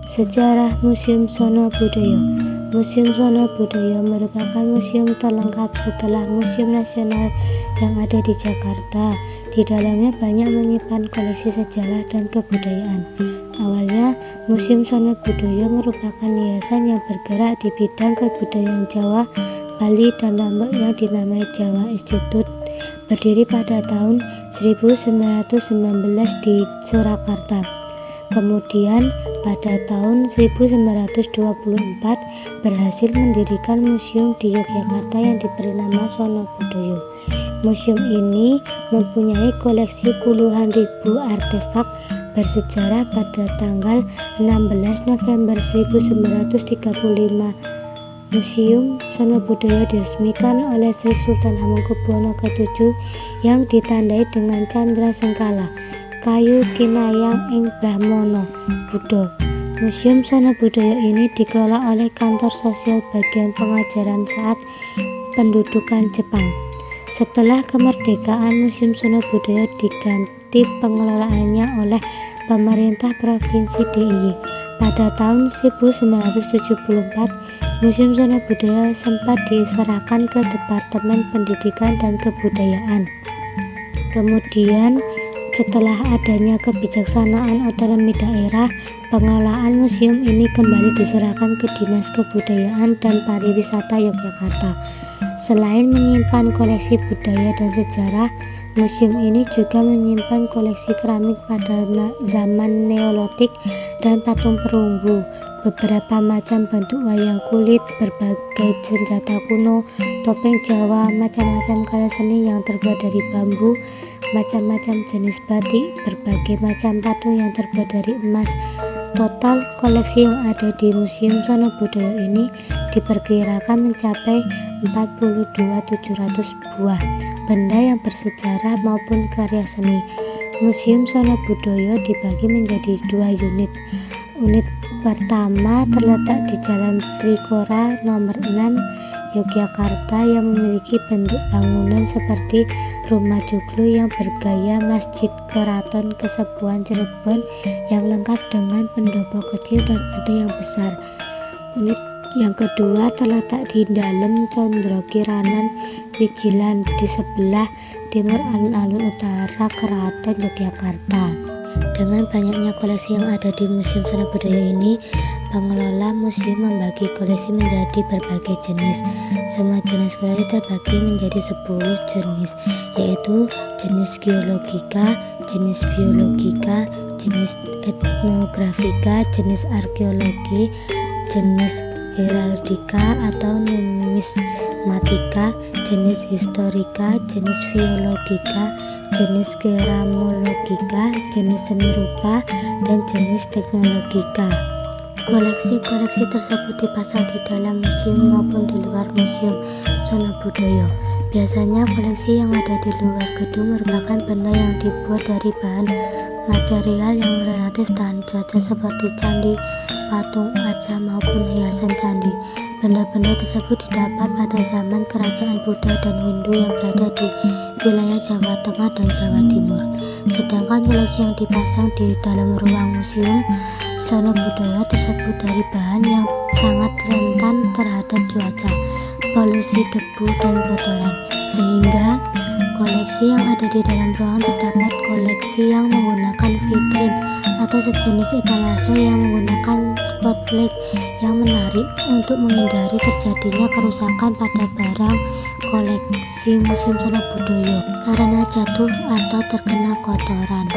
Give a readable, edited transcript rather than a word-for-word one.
Sejarah Museum Sono Budoyo. Museum Sono Budoyo merupakan museum terlengkap setelah Museum Nasional yang ada di Jakarta. Di dalamnya banyak menyimpan koleksi sejarah dan kebudayaan. Awalnya, Museum Sono Budoyo merupakan yayasan yang bergerak di bidang kebudayaan Jawa, Bali, dan Lombok yang dinamai Jawa Institute. Berdiri pada tahun 1919 di Surakarta. Kemudian pada tahun 1924 berhasil mendirikan museum di Yogyakarta yang diberi nama Sono Budoyo. Museum ini mempunyai koleksi puluhan ribu artefak bersejarah. Pada tanggal 16 November 1935, Museum Sono Budoyo diresmikan oleh Sri Sultan Hamengkubuwono ke-7 yang ditandai dengan Candra Sengkala, kayu kinayang ing Brahmana Buddha. Museum Sono Budoyo ini dikelola oleh Kantor Sosial Bagian Pengajaran saat pendudukan Jepang. Setelah kemerdekaan, Museum Sono Budoyo diganti pengelolaannya oleh pemerintah Provinsi DIY. Pada tahun 1974, Museum Sono Budoyo sempat diserahkan ke Departemen Pendidikan dan Kebudayaan. Kemudian setelah adanya kebijaksanaan otonomi daerah, pengelolaan museum ini kembali diserahkan ke Dinas Kebudayaan dan Pariwisata Yogyakarta. Selain menyimpan koleksi budaya dan sejarah, museum ini juga menyimpan koleksi keramik pada zaman Neolitik dan patung perunggu, beberapa macam bentuk wayang kulit, berbagai senjata kuno, topeng Jawa, macam-macam karya seni yang terbuat dari bambu, macam-macam jenis batik, berbagai macam patung yang terbuat dari emas. Total koleksi yang ada di Museum Sono Budoyo ini diperkirakan mencapai 42.700 buah benda yang bersejarah maupun karya seni. Museum Sono Budoyo dibagi menjadi 2 unit. Unit pertama terletak di Jalan Trikora nomor 6 Yogyakarta yang memiliki bentuk bangunan seperti rumah joglo yang bergaya Masjid Keraton Kesepuhan Cirebon yang lengkap dengan pendopo kecil dan ada yang besar. Unit yang kedua terletak di dalam Condro Kiranan Wijilan di sebelah timur alun-alun utara Keraton Yogyakarta. Dengan banyaknya koleksi yang ada di Museum Sono Budoyo ini, pengelola museum membagi koleksi menjadi berbagai jenis. Semua jenis koleksi terbagi menjadi 10 jenis, yaitu jenis geologika, jenis biologika, jenis etnografika, jenis arkeologi, jenis heraldika atau numismatika, jenis historika, jenis filologika, jenis keramologika, jenis seni rupa, dan jenis teknologika. Koleksi-koleksi tersebut dipasang di dalam museum maupun di luar Museum Sono Budoyo. Biasanya koleksi yang ada di luar gedung merupakan benda yang dibuat dari bahan material yang relatif tahan cuaca seperti candi, patung, arca maupun hiasan candi. Benda-benda tersebut didapat pada zaman kerajaan Buddha dan Hindu yang berada di wilayah Jawa Tengah dan Jawa Timur. Sedangkan koleksi yang dipasang di dalam ruang Museum Sono Budoyo tersebut dari bahan yang sangat rentan terhadap cuaca, polusi debu, dan kotoran, sehingga koleksi yang ada di dalam ruangan terdapat koleksi yang menggunakan vitrin atau sejenis etalase yang menggunakan spotlight yang menarik untuk menghindari terjadinya kerusakan pada barang koleksi Museum Sono Budoyo karena jatuh atau terkena kotoran.